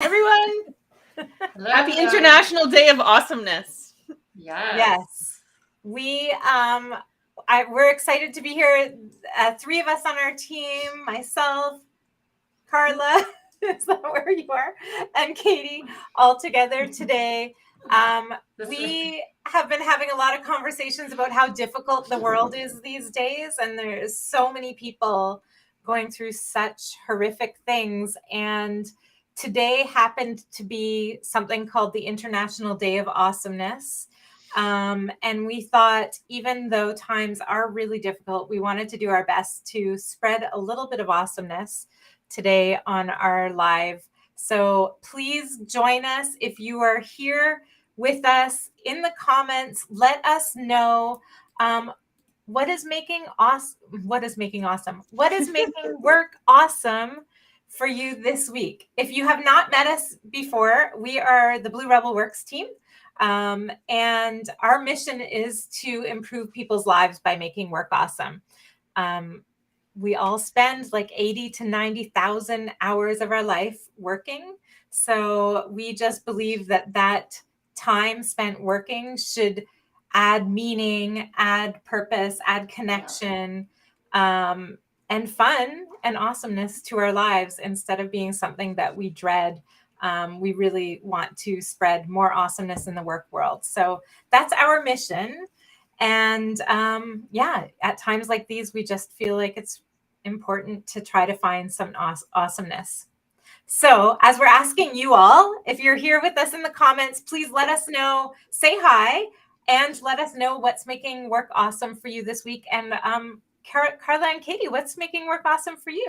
everyone. Hello, Happy everyone. International Day of Awesomeness. Yes. We're excited to be here. Three of us on our team, myself, Carla, is that where you are? And Katie, all together today. We have been having a lot of conversations about how difficult the world is these days, and there's so many people going through such horrific things. And today happened to be something called the International Day of Awesomeness. And we thought, even though times are really difficult, we wanted to do our best to spread a little bit of awesomeness today on our live. So please join us. If you are here with us in the comments, let us know what is making work awesome for you this week. If you have not met us before, we are the Blue Rebel Works team. And our mission is to improve people's lives by making work awesome. We all spend like 80 to 90,000 hours of our life working. So we just believe that time spent working should add meaning, add purpose, add connection, and fun and awesomeness to our lives instead of being something that we dread. We really want to spread more awesomeness in the work world. So that's our mission. And at times like these, we just feel like it's important to try to find some awesomeness. So as we're asking you all, if you're here with us in the comments, please let us know, say hi, and let us know what's making work awesome for you this week. And Carla and Katie, what's making work awesome for you?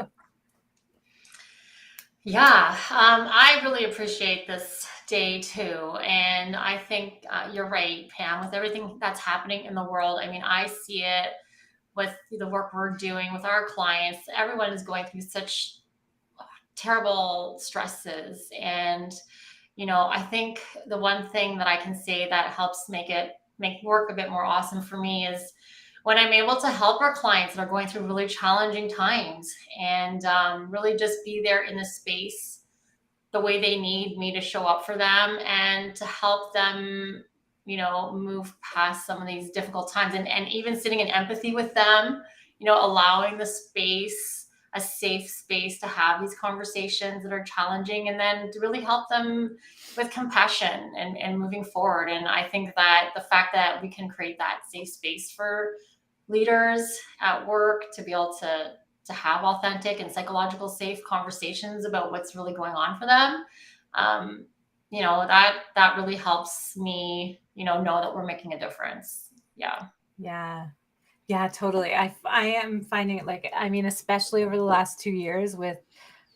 Yeah, I really appreciate this day too. And I think you're right, Pam, with everything that's happening in the world. I mean, I see it with the work we're doing with our clients. Everyone is going through such terrible stresses. And, I think the one thing that I can say that helps make work a bit more awesome for me is when I'm able to help our clients that are going through really challenging times and really just be there in the space the way they need me to show up for them and to help them, move past some of these difficult times and even sitting in empathy with them, allowing the space, a safe space to have these conversations that are challenging and then to really help them with compassion and moving forward. And I think that the fact that we can create that safe space for leaders at work to be able to have authentic and psychological safe conversations about what's really going on for them, that really helps me, know that we're making a difference. Yeah, totally. I am finding it especially over the last 2 years with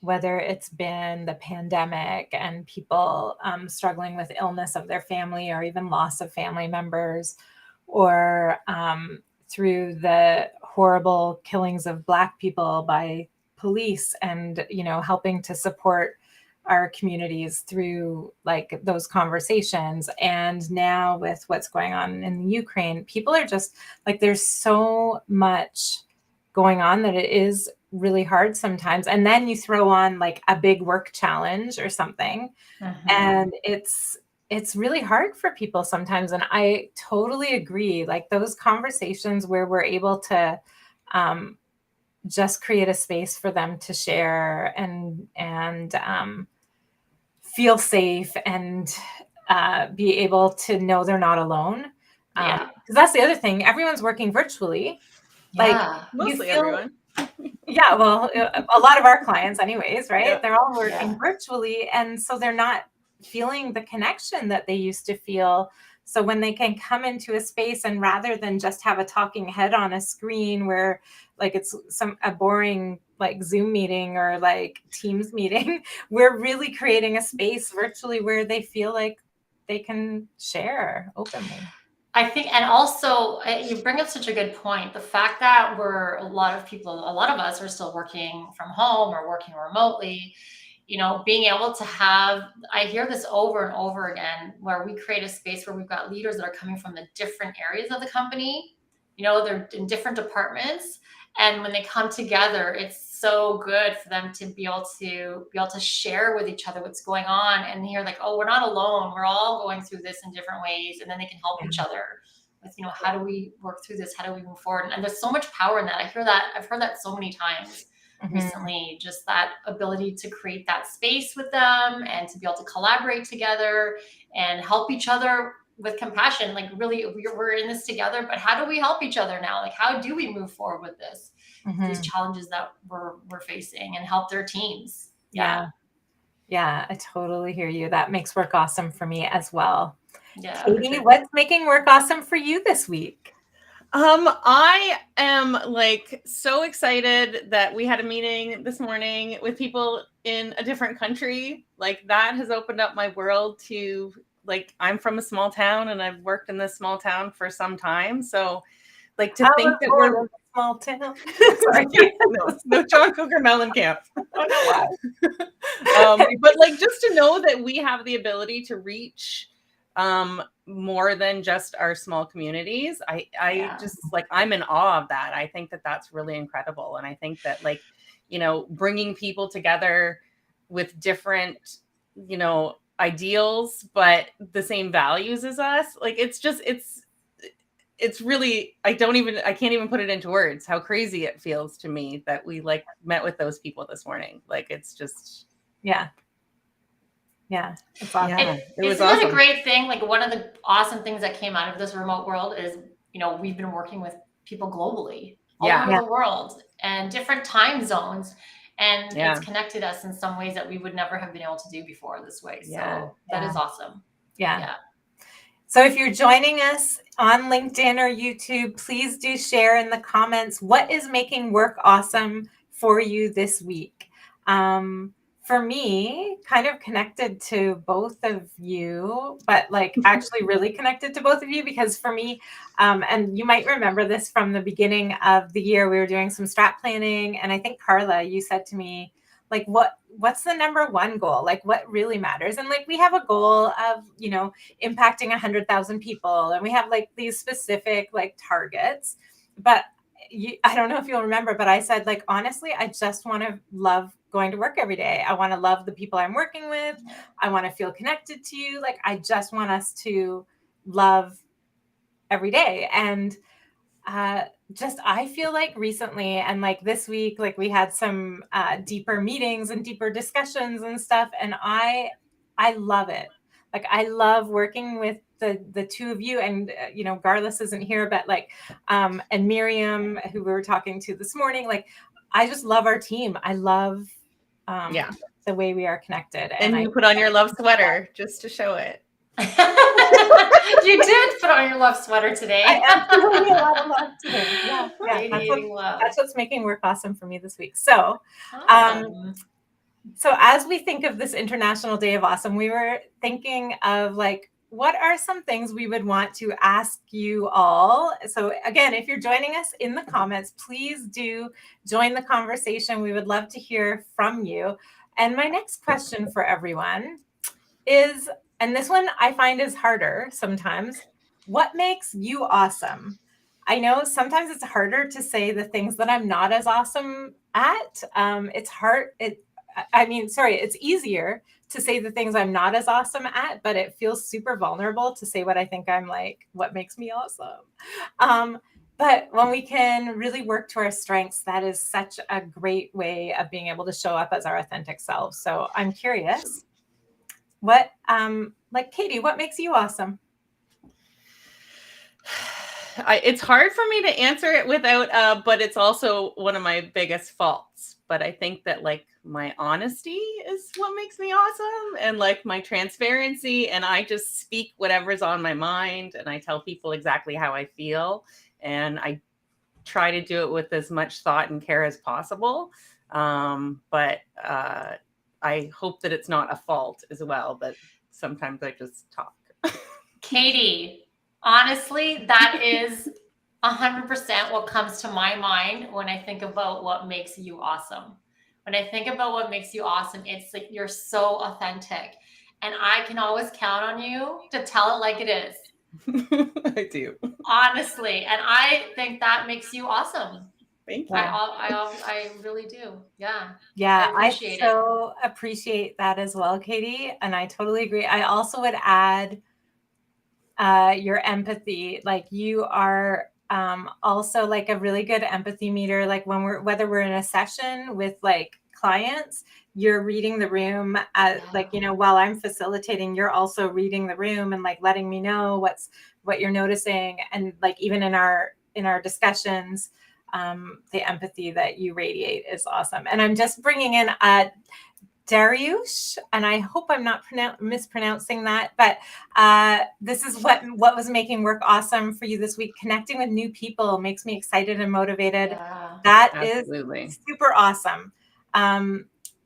whether it's been the pandemic and people struggling with illness of their family or even loss of family members, or through the horrible killings of Black people by police and, helping to support our communities through like those conversations. And now with what's going on in Ukraine, people are just like, there's so much going on that it is really hard sometimes. And then you throw on like a big work challenge or something, and it's really hard for people sometimes. And I totally agree. Like those conversations where we're able to just create a space for them to share and feel safe and be able to know they're not alone. Because that's the other thing. Everyone's working virtually. Mostly everyone. Yeah, well, a lot of our clients anyways, right? Yeah. They're all working virtually. And so they're not feeling the connection that they used to feel. So when they can come into a space and rather than just have a talking head on a screen where like it's a boring like Zoom meeting or like Teams meeting, we're really creating a space virtually where they feel like they can share openly. I think, and also you bring up such a good point. The fact that a lot of us are still working from home or working remotely, being able to I hear this over and over again, where we create a space where we've got leaders that are coming from the different areas of the company, they're in different departments. And when they come together, it's so good for them to be able to share with each other what's going on and hear like, oh, we're not alone. We're all going through this in different ways. And then they can help each other with, how do we work through this? How do we move forward? And there's so much power in that. I've heard that so many times recently, just that ability to create that space with them and to be able to collaborate together and help each other with compassion. Like, really, we're in this together, but how do we help each other now? Like, how do we move forward with these challenges that we're facing and help their teams? Yeah, I totally hear you. That makes work awesome for me as well. Yeah. Katie, what's making work awesome for you this week? I am so excited that we had a meeting this morning with people in a different country. Like, that has opened up my world to, I'm from a small town and I've worked in this small town for some time. So think that we're a small town. Sorry. no John Cougar Mellencamp. Oh, no, but just to know that we have the ability to reach more than just our small communities. I just I'm in awe of that. I think that that's really incredible. And I think that bringing people together with different, ideals, but the same values as us, it's really, I can't even put it into words how crazy it feels to me that we met with those people this morning. It's just, it's awesome. It was Isn't awesome. that a great thing? Like, one of the awesome things that came out of this remote world is, we've been working with people globally all over the world and different time zones. And it's connected us in some ways that we would never have been able to do before this way. So that is awesome. Yeah. So if you're joining us on LinkedIn or YouTube, please do share in the comments what is making work awesome for you this week. For me, kind of connected to both of you, but actually really connected to both of you, because for me, and you might remember this from the beginning of the year, we were doing some strat planning. And I think, Carla, you said to me, what's the number one goal? What really matters? And we have a goal of, impacting 100,000 people. And we have these specific targets, but I don't know if you'll remember, but I said, honestly, I just want to love going to work every day. I want to love the people I'm working with. I want to feel connected to you. I just want us to love every day. And I feel recently and this week, we had some deeper meetings and deeper discussions and stuff. And I love it. I love working with the two of you, and Garlis isn't here, but and Miriam, who we were talking to this morning, I just love our team. I love the way we are connected. And you put on your love sweater just to show it. You did put on your love sweater today. I am feeling a lot of love today. That's what's making work awesome for me this week. So, so as we think of this International Day of Awesome, we were thinking of what are some things we would want to ask you all? So again, if you're joining us in the comments, please do join the conversation. We would love to hear from you. And my next question for everyone is, and this one I find is harder sometimes, what makes you awesome? I know sometimes it's harder to say the things that I'm not as awesome at. It's easier to say the things I'm not as awesome at, but it feels super vulnerable to say what I think I'm what makes me awesome. But when we can really work to our strengths, that is such a great way of being able to show up as our authentic selves. So I'm curious, what, Katie, what makes you awesome? It's hard for me to answer it without, but it's also one of my biggest faults. But I think that my honesty is what makes me awesome, and my transparency, and I just speak whatever's on my mind, and I tell people exactly how I feel, and I try to do it with as much thought and care as possible. But I hope that it's not a fault as well, but sometimes I just talk. Katie, honestly, that is 100% what comes to my mind when I think about what makes you awesome. When I think about what makes you awesome, it's you're so authentic. And I can always count on you to tell it like it is. I do. Honestly. And I think that makes you awesome. Thank you. I really do. Yeah. Yeah, I appreciate it. so appreciate that as well, Katie. And I totally agree. I also would add your empathy. Like you are also like a really good empathy meter. Like whether we're in a session with like clients, you're reading the room like, you know, while I'm facilitating, you're also reading the room and like letting me know what you're noticing. And like even in our discussions, the empathy that you radiate is awesome. And I'm just bringing in Dariush, and I hope I'm not mispronouncing that, but this is what was making work awesome for you this week. Connecting with new people makes me excited and motivated. Yeah. That absolutely is super awesome.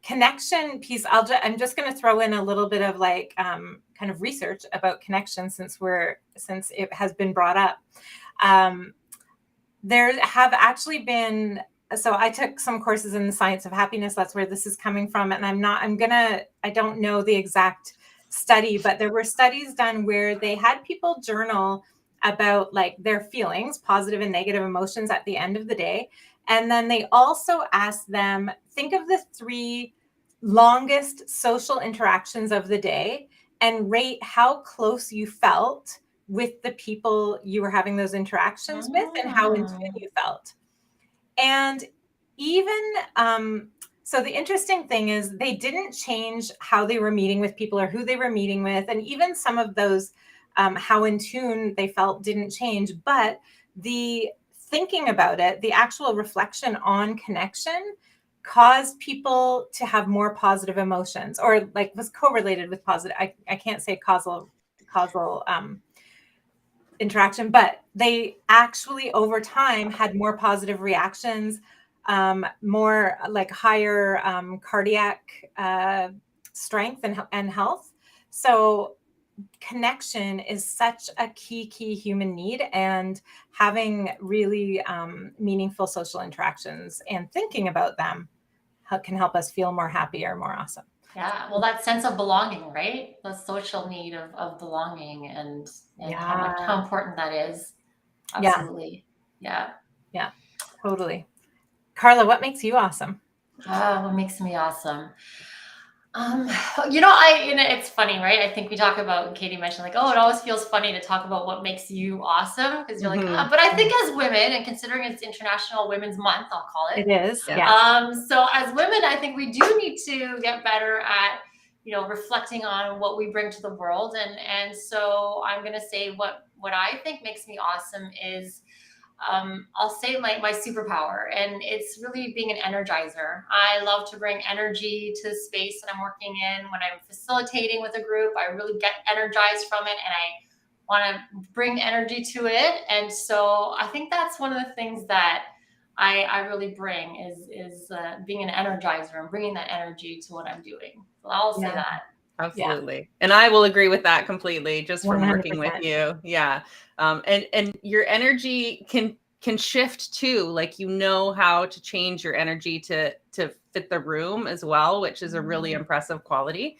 Connection piece. I'm just going to throw in a little bit of like kind of research about connection since it has been brought up. There have actually been. So I took some courses in the science of happiness. That's where this is coming from. And I don't know the exact study, but there were studies done where they had people journal about like their feelings, positive and negative emotions at the end of the day. And then they also asked them, think of the 3 longest social interactions of the day and rate how close you felt with the people you were having those interactions with and how in tune you felt. And even so the interesting thing is they didn't change how they were meeting with people or who they were meeting with. And even some of those how in tune they felt didn't change. But the thinking about it, the actual reflection on connection caused people to have more positive emotions, or like was correlated with positive. I can't say causal interaction, but they actually over time had more positive reactions, more like higher cardiac strength and health. So connection is such a key human need, and having really meaningful social interactions and thinking about them can help us feel more happier, more awesome. Yeah, well, that sense of belonging, right? The social need of belonging and how important that is. Absolutely. Yeah. Totally. Carla, what makes you awesome? What makes me awesome? It's funny, right? I think we talk about, Katie mentioned like, oh, it always feels funny to talk about what makes you awesome because you're like, but I think as women, and considering it's International Women's Month, I'll call it. It is. Yeah. So as women, I think we do need to get better at, reflecting on what we bring to the world. And so I'm going to say what I think makes me awesome is, I'll say my superpower, and it's really being an energizer. I love to bring energy to the space that I'm working in. When I'm facilitating with a group, I really get energized from it, and I want to bring energy to it. And so I think that's one of the things that I really bring is being an energizer and bringing that energy to what I'm doing. So I'll say that. Absolutely. Yeah. And I will agree with that completely, just from 100%. Working with you. Yeah. And your energy can shift too. Like, how to change your energy to fit the room as well, which is a really impressive quality.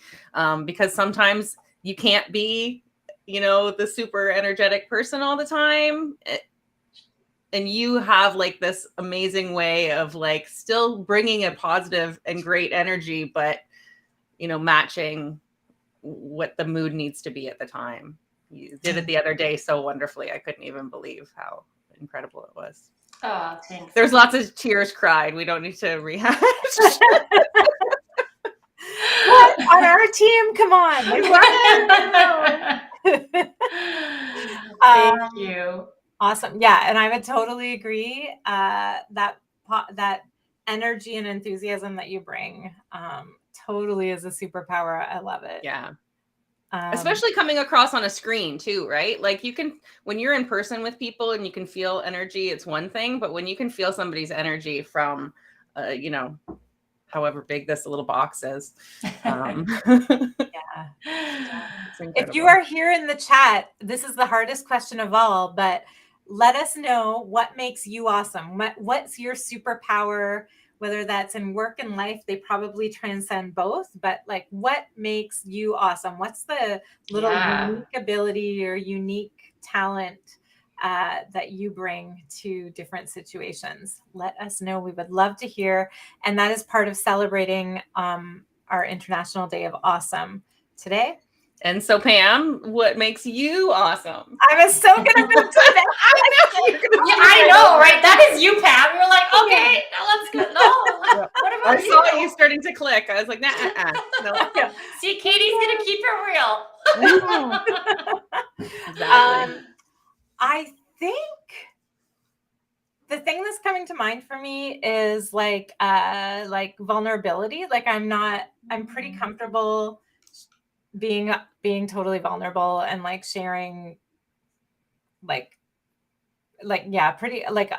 Because sometimes you can't be, the super energetic person all the time. And you have like this amazing way of like still bringing a positive and great energy, but, matching what the mood needs to be at the time. You did it the other day so wonderfully. I couldn't even believe how incredible it was. Oh, thanks. There's lots of tears cried. We don't need to rehash. What? On our team? Come on. Thank you. Awesome. Yeah. And I would totally agree. That energy and enthusiasm that you bring totally is a superpower. I love it. Yeah. Especially coming across on a screen too, right? Like when you're in person with people and you can feel energy, it's one thing, but when you can feel somebody's energy from, however big this little box is. If you are here in the chat, this is the hardest question of all, but let us know what makes you awesome. What's your superpower? Whether that's in work and life, they probably transcend both, but like what makes you awesome? What's the little unique ability or unique talent that you bring to different situations. Let us know. We would love to hear. And that is part of celebrating our International Day of Awesome today. And so, Pam, what makes you awesome? I was so going to move to that. I know, right? That is you, Pam. You're like, okay, now let's go. No, what about I saw you starting to click. I was like, no. See, Katie's going to keep it real. Exactly. I think the thing that's coming to mind for me is like vulnerability. Like I'm pretty comfortable being totally vulnerable and like sharing pretty like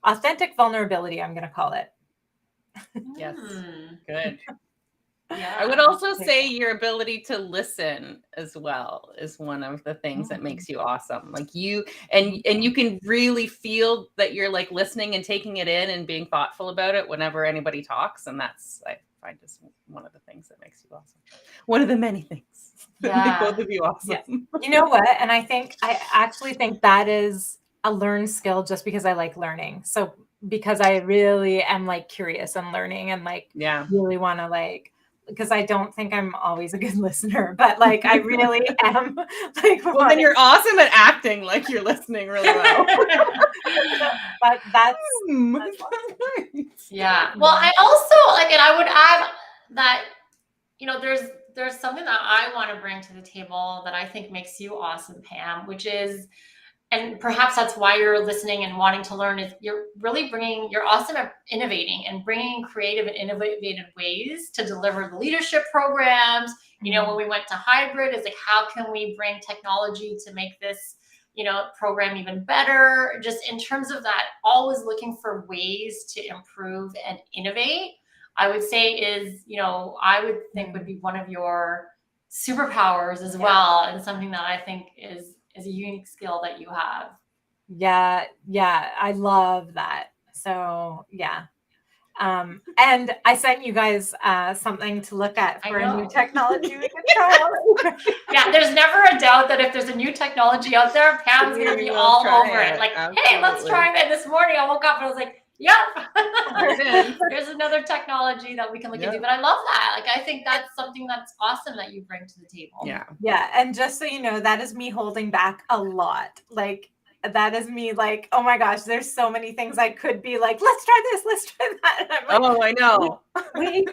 authentic vulnerability, I'm going to call it. Yes. Good. Yeah. I would also say your ability to listen as well is one of the things that makes you awesome. Like you can really feel that you're like listening and taking it in and being thoughtful about it whenever anybody talks. And that's, I find, just one of the things that makes you awesome. One of the many things that make both of you awesome. Yeah. You know what? And I actually think that is a learned skill just because I like learning. So because I really am like curious and learning and like really want to like, because I don't think I'm always a good listener, but like I really am like. Well, then you're awesome at acting like you're listening really well. But that's yeah. Well, I also like, and I would add that, you know, there's something that I want to bring to the table that I think makes you awesome, Pam, which is, and perhaps that's why you're listening and wanting to learn, is you're awesome at innovating and bringing creative and innovative ways to deliver the leadership programs. You know, when we went to hybrid, is like, how can we bring technology to make this, you know, program even better? Just in terms of that, always looking for ways to improve and innovate, I would say is, you know, I would think would be one of your superpowers as well. And something that I think is a unique skill that you have. Yeah. I love that. So yeah. And I sent you guys something to look at for a new technology we can try out. Yeah, there's never a doubt that if there's a new technology out there, Pam's going to be all over it. Like, hey, let's try it. This morning I woke up and I was like, yep, there's another technology that we can look into. But I love that. Like, I think that's something that's awesome that you bring to the table. Yeah. And just so you know, that is me holding back a lot. Like, that is me like, oh my gosh, there's so many things I could be like, let's try this, let's try that. And I'm like, oh, I know.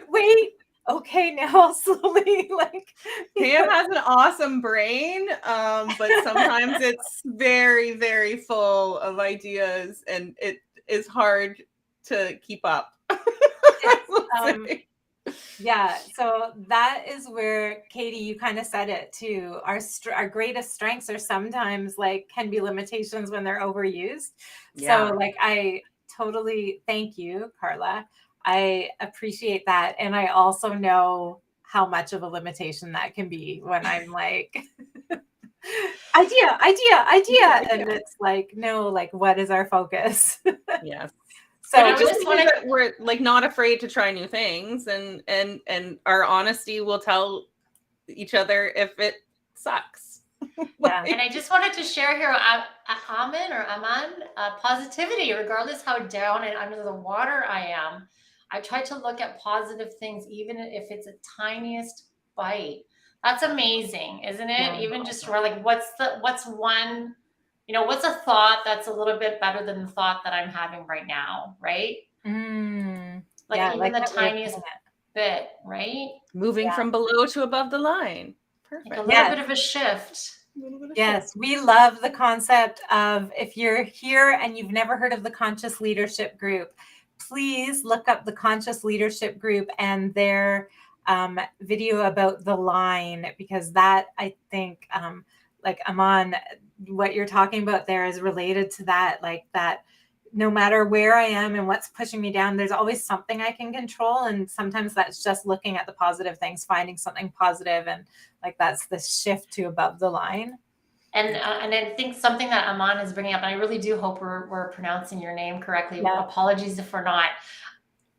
Wait. Okay, now I'll slowly like. Pam has an awesome brain, but sometimes it's very, very full of ideas, and it is hard to keep up. Yeah, so that is where, Katie, you kind of said it too. Our greatest strengths are sometimes like can be limitations when they're overused. So like, I totally thank you, Carla. I appreciate that. And I also know how much of a limitation that can be when I'm like, idea. And it's like, no, like, what is our focus? Yes. So I just want that we're like not afraid to try new things, and our honesty will tell each other if it sucks. And I just wanted to share here, Aman, positivity, regardless how down and under the water I am. I try to look at positive things, even if it's a tiniest bite. That's amazing, isn't it? Yeah, even just for like, what's one, you know, what's a thought that's a little bit better than the thought that I'm having right now, right? Like even the tiniest bit, right? Moving from below to above the line. Perfect. Like a little bit of a shift. Yes, we love the concept of, if you're here and you've never heard of the Conscious Leadership Group, please look up the Conscious Leadership Group and their video about the line, because that, I think, like Aman, what you're talking about there is related to that, like that no matter where I am and what's pushing me down, there's always something I can control. And sometimes that's just looking at the positive things, finding something positive, and like that's the shift to above the line. And I think something that Aman is bringing up, and I really do hope we're pronouncing your name correctly. Yeah. Apologies if we're not.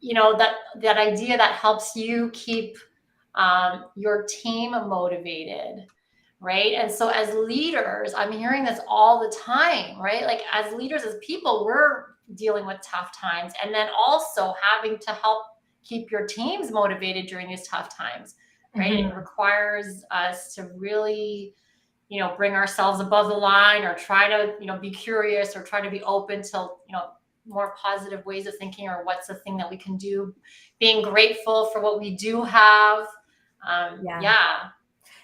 You know, that idea that helps you keep your team motivated, right? And so as leaders, I'm hearing this all the time, right? Like as leaders, as people, we're dealing with tough times, and then also having to help keep your teams motivated during these tough times, right? Mhm. It requires us to really, bring ourselves above the line, or try to, be curious, or try to be open to, more positive ways of thinking, or what's the thing that we can do, being grateful for what we do have. Yeah. Yeah,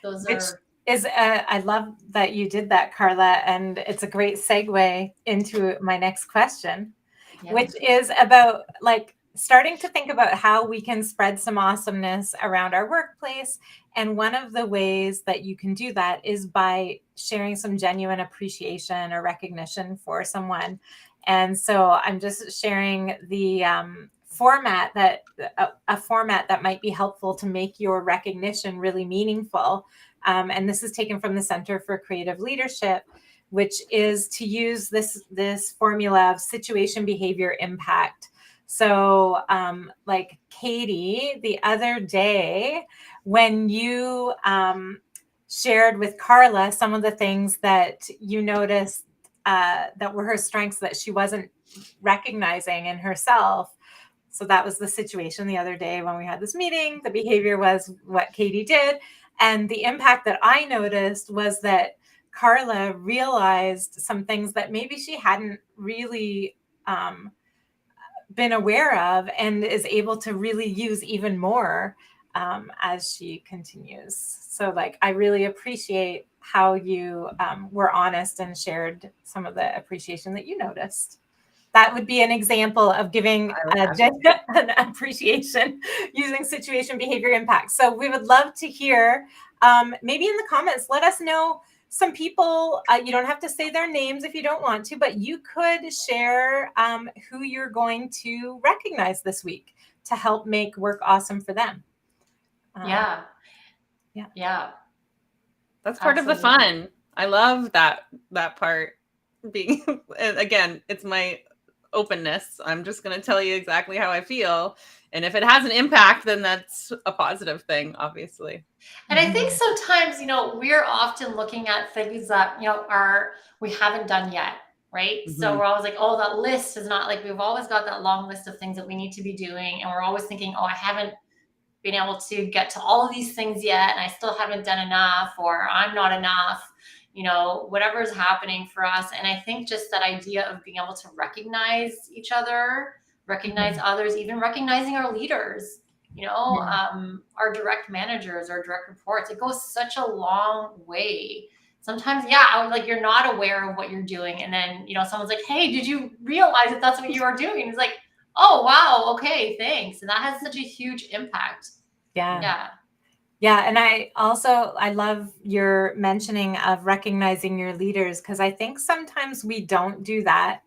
those Which are, is, I love that you did that, Carla. And it's a great segue into my next question, yeah. which is about like starting to think about how we can spread some awesomeness around our workplace. And one of the ways that you can do that is by sharing some genuine appreciation or recognition for someone. And so I'm just sharing the format that a format that might be helpful to make your recognition really meaningful. And this is taken from the Center for Creative Leadership, which is to use this formula of situation, behavior, impact. So, like Katie, the other day, when you shared with Carla some of the things that you noticed that were her strengths that she wasn't recognizing in herself. So that was the situation the other day when we had this meeting. The behavior was what Katie did. And the impact that I noticed was that Carla realized some things that maybe she hadn't really been aware of, and is able to really use even more as she continues. So, like, I really appreciate how you were honest and shared some of the appreciation that you noticed. That would be an example of giving an appreciation using situation, behavior, impact. So we would love to hear, maybe in the comments, let us know some people. You don't have to say their names if you don't want to, but you could share who you're going to recognize this week to help make work awesome for them. Yeah. Yeah. Yeah. That's part of the Absolutely. fun. I love that part. Being and again, it's my openness. I'm just going to tell you exactly how I feel, and if it has an impact, then that's a positive thing, obviously. And I think sometimes, we're often looking at things that, we haven't done yet, right? So Mhm. we're always like, oh, that list is not, like, we've always got that long list of things that we need to be doing. And we're always thinking, oh, I haven't been able to get to all of these things yet, and I still haven't done enough, or I'm not enough, whatever is happening for us. And I think just that idea of being able to recognize each other, recognize others, even recognizing our leaders, our direct managers, our direct reports, it goes such a long way. Sometimes, yeah, I was like, you're not aware of what you're doing. And then, someone's like, hey, did you realize that that's what you are doing? And it's like, oh, wow. Okay. Thanks. And that has such a huge impact. Yeah. Yeah. Yeah. And I love your mentioning of recognizing your leaders, because I think sometimes we don't do that.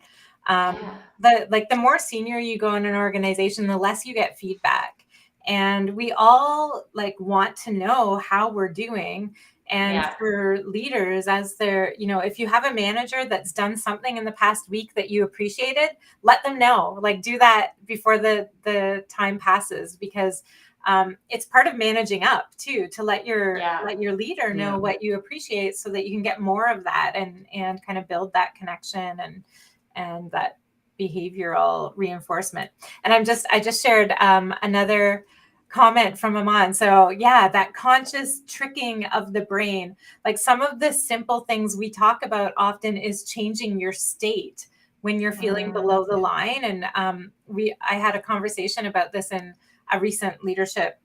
Yeah. The more senior you go in an organization, the less you get feedback. And we all like want to know how we're doing. And Yeah. for leaders, as they're, if you have a manager that's done something in the past week that you appreciated, let them know. Like, do that before the time passes, because it's part of managing up too, to let your leader know what you appreciate, so that you can get more of that, and kind of build that connection and that behavioral reinforcement. And I just shared another comment from Aman. So yeah, that conscious tricking of the brain, like some of the simple things we talk about often is changing your state when you're feeling below the line. And I had a conversation about this in a recent leadership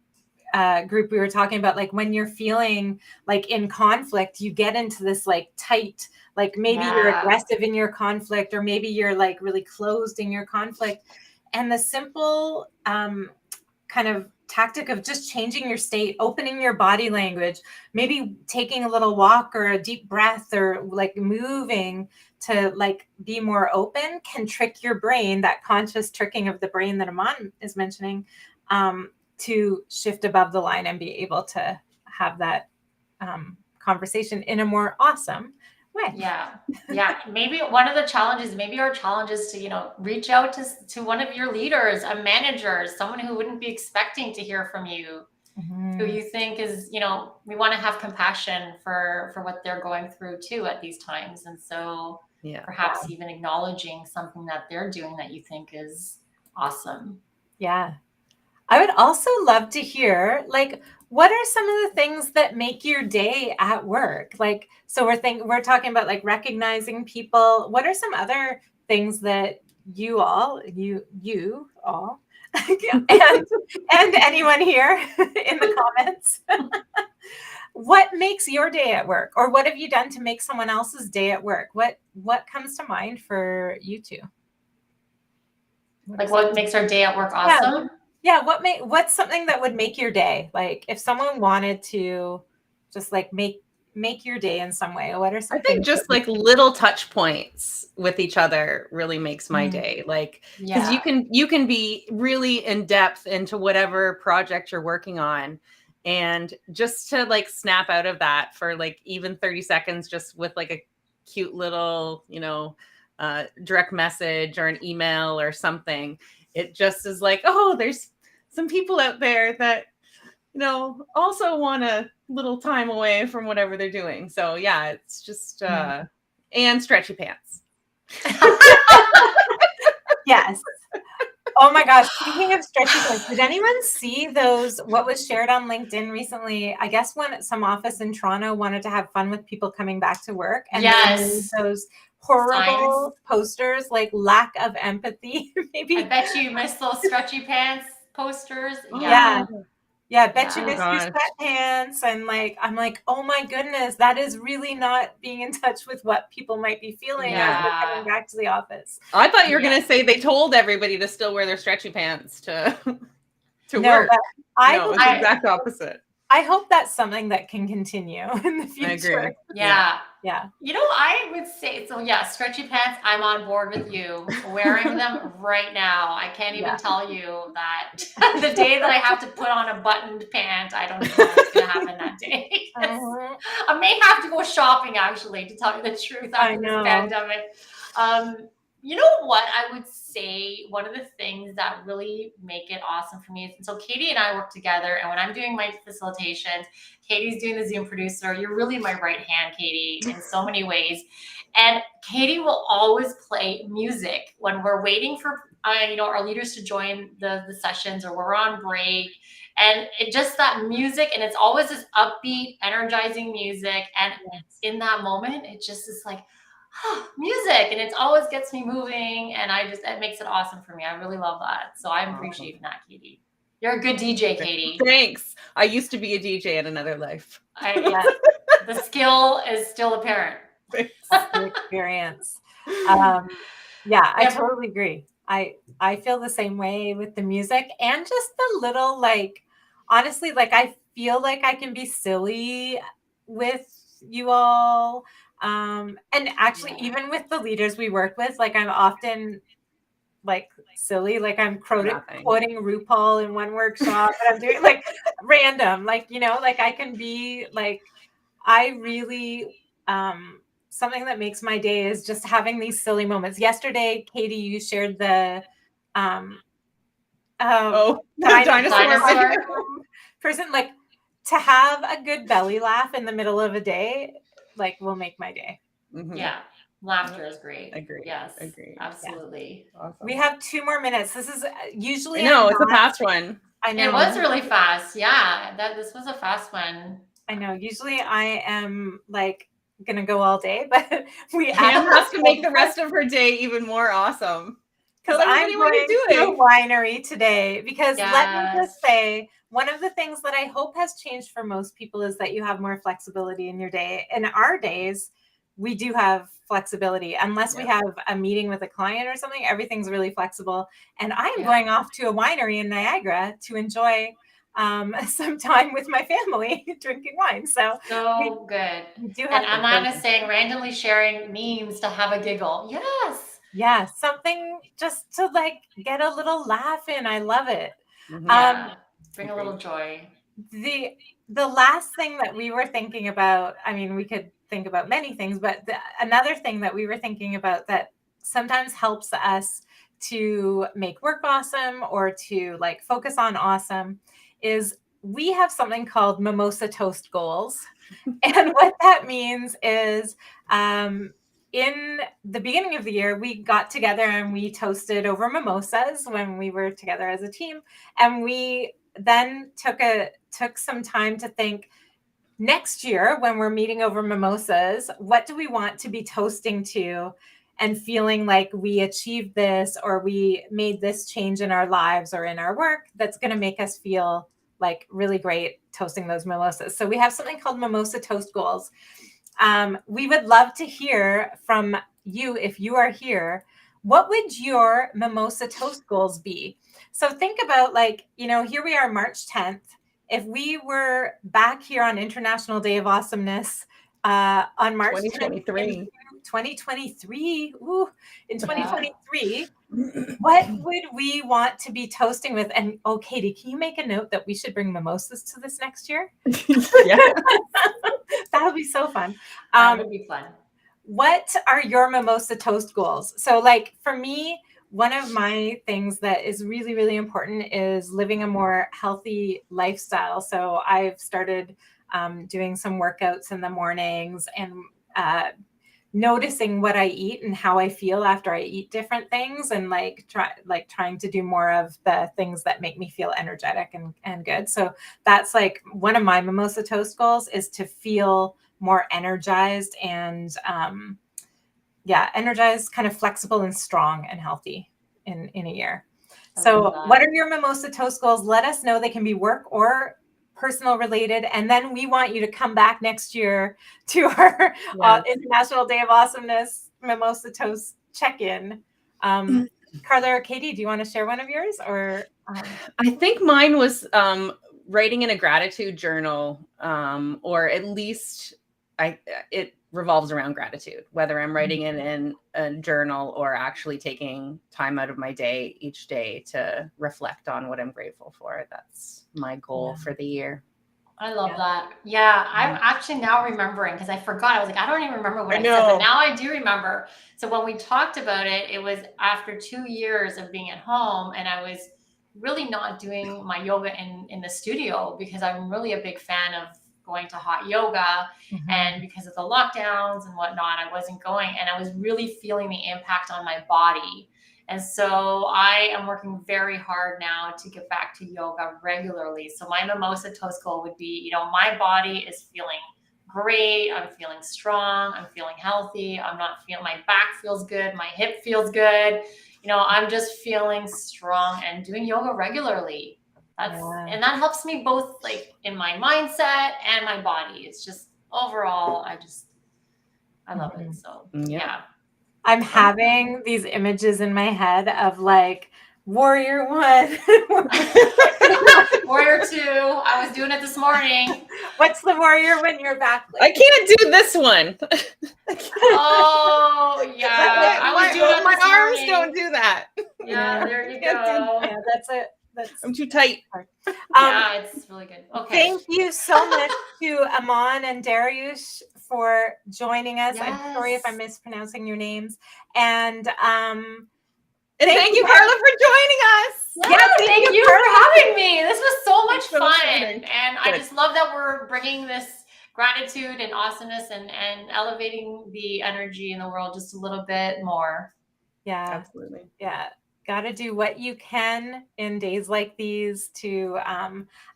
group. We were talking about, like, when you're feeling like in conflict, you get into this like tight, like maybe you're aggressive in your conflict, or maybe you're like really closed in your conflict. And the simple kind of tactic of just changing your state, opening your body language, maybe taking a little walk or a deep breath, or like moving to like be more open, can trick your brain, that conscious tricking of the brain that Aman is mentioning, to shift above the line and be able to have that conversation in a more awesome way. Yeah. Yeah. Maybe one of the challenges, maybe our challenge is to, reach out to one of your leaders, a manager, someone who wouldn't be expecting to hear from you. who you think is, we want to have compassion for what they're going through too at these times. And so perhaps even acknowledging something that they're doing that you think is awesome. Yeah. I would also love to hear, like, what are some of the things that make your day at work? Like, so we're talking about like recognizing people. What are some other things that you all and anyone here in the comments, what makes your day at work, or what have you done to make someone else's day at work? What comes to mind for you two? Like what makes our day at work awesome? Yeah, what's something that would make your day? Like if someone wanted to just like make your day in some way, what are some I think just like little touch points with each other really makes my day. Like, because you can be really in depth into whatever project you're working on, and just to like snap out of that for like even 30 seconds, just with like a cute little, direct message or an email or something. It just is like, oh, there's some people out there that also want a little time away from whatever they're doing. So yeah, it's just and stretchy pants. Yes. Oh my gosh. Speaking of stretchy pants, did anyone see what was shared on LinkedIn recently? I guess when some office in Toronto wanted to have fun with people coming back to work, and those horrible posters, like lack of empathy. Maybe I bet you missed those stretchy pants posters. Yeah, I bet you missed your sweatpants. And like, I'm like, oh my goodness, that is really not being in touch with what people might be feeling as they're coming back to the office. I thought you were going to say they told everybody to still wear their stretchy pants to work. But it's the exact opposite. I hope that's something that can continue in the future. I agree. Yeah. I would say, stretchy pants, I'm on board with you. Wearing them right now. I can't even tell you that the day that I have to put on a buttoned pant, I don't know what's going to happen that day. I may have to go shopping, actually, to tell you the truth after this pandemic. You know what I would say, one of the things that really make it awesome for me is, so Katie and I work together, and when I'm doing my facilitations, Katie's doing the Zoom producer. You're really my right hand, Katie, in so many ways. And Katie will always play music when we're waiting for our leaders to join the sessions, or we're on break. And it just that music, and it's always this upbeat, energizing music. And in that moment, it just is like, music, and it always gets me moving, and it makes it awesome for me. I really love that. So I'm appreciating that, Katie. You're a good DJ, Katie. Thanks. I used to be a DJ in another life. The skill is still apparent. The experience. I totally agree. I feel the same way with the music, and just the little, like, honestly, like I feel like I can be silly with you all. And actually, even with the leaders we work with, like I'm often like silly, like I'm quoting RuPaul in one workshop, and I'm doing like random, like, like I can be like, I really, something that makes my day is just having these silly moments. Yesterday, Katie, you shared the dinosaur person, like, to have a good belly laugh in the middle of a day, like, will make my day. Mm-hmm. Yeah. Laughter is great. Agree. Yes. Agree. Absolutely. Yeah. Awesome. We have 2 more minutes. This is usually it's a fast one. I know. It was really fast. Yeah. This was a fast one. I know. Usually I am like going to go all day, but Pam has to make the rest of her day even more awesome. Because I'm going to a winery today, because let me just say, one of the things that I hope has changed for most people is that you have more flexibility in your day. In our days, we do have flexibility. Unless we have a meeting with a client or something, everything's really flexible. And I'm going off to a winery in Niagara to enjoy some time with my family drinking wine. So good. We do have, and Amanda saying randomly sharing memes to have a giggle. Yes. Yeah, something just to like get a little laugh in. I love it. Mm-hmm. Bring a little joy. The last thing that we were thinking about, I mean, we could think about many things, but another thing that we were thinking about that sometimes helps us to make work awesome, or to like focus on awesome, is we have something called Mimosa Toast Goals. And what that means is in the beginning of the year, we got together and we toasted over mimosas when we were together as a team. And we then took some time to think, next year, when we're meeting over mimosas, what do we want to be toasting to and feeling like we achieved this or we made this change in our lives or in our work that's going to make us feel like really great toasting those mimosas. So we have something called Mimosa Toast Goals. We would love to hear from you if you are here. What would your Mimosa Toast Goals be? So think about, like, here we are March 10th. If we were back here on International Day of Awesomeness on March 2023. 2023, in 2023, what would we want to be toasting with? And Katie, can you make a note that we should bring mimosas to this next year? Yeah. That'll be so fun. That would be fun. What are your mimosa toast goals? So, like, for me, one of my things that is really, really important is living a more healthy lifestyle. So I've started doing some workouts in the mornings and noticing what I eat and how I feel after I eat different things, and trying to do more of the things that make me feel energetic and good. So that's like one of my mimosa toast goals, is to feel more energized and energized, kind of flexible and strong and healthy in a year. So what are your mimosa toast goals? Let us know. They can be work or personal related. And then we want you to come back next year to our International Day of Awesomeness Mimosa Toast check-in. Carla or Katie, do you want to share one of yours? Or I think mine was writing in a gratitude journal, or at least it revolves around gratitude, whether I'm writing it in a journal or actually taking time out of my day each day to reflect on what I'm grateful for. That's my goal for the year. I love that. Yeah, I'm actually now remembering, because I forgot. I was like, I don't even remember what I said, but now I do remember. So when we talked about it, it was after 2 years of being at home, and I was really not doing my yoga in the studio, because I'm really a big fan of going to hot yoga. And because of the lockdowns and whatnot, I wasn't going, and I was really feeling the impact on my body. And so I am working very hard now to get back to yoga regularly. So my mimosa toast goal would be, my body is feeling great. I'm feeling strong. I'm feeling healthy. My back feels good. My hip feels good. I'm just feeling strong and doing yoga regularly. And that helps me both, like, in my mindset and my body. It's just overall, I love it. So yeah. I'm having these images in my head of, like, Warrior 1, Warrior 2. I was doing it this morning. What's the warrior when you're back? I can't do this one. Oh yeah, I was doing it my this arms morning. don't do that. Yeah, there you go. Yeah, that's it. I'm too tight. Yeah, it's really good. Okay. Thank you so much to Aman and Dariush for joining us. I'm sorry if I'm mispronouncing your names. And thank you, Carla, for joining us. Yeah, thank you for having me. This was so much fun. Exciting. And I just love that we're bringing this gratitude and awesomeness and elevating the energy in the world just a little bit more. Yeah, absolutely. Yeah. Got to do what you can in days like these to,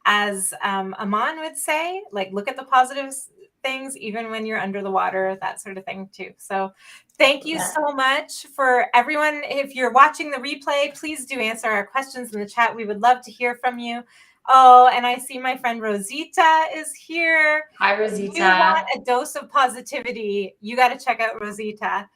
as Aman would say, like, look at the positive things, even when you're under the water, that sort of thing too. So thank you so much for everyone. If you're watching the replay, please do answer our questions in the chat. We would love to hear from you. Oh, and I see my friend Rosita is here. Hi, Rosita. If you want a dose of positivity, you got to check out Rosita.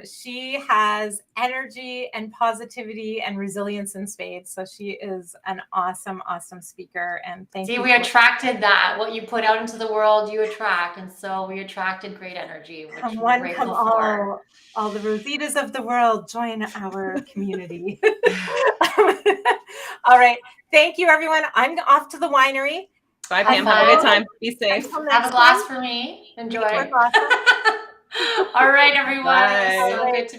She has energy and positivity and resilience in spades. So she is an awesome, awesome speaker. And thank you. See, we attracted that. What you put out into the world, you attract. And so we attracted great energy, which we're grateful for. All the Rositas of the world, join our community. All right. Thank you, everyone. I'm off to the winery. Bye, Pam. Have a good time. Be safe. Have a glass for me. Enjoy. All right, everyone. Bye. So good to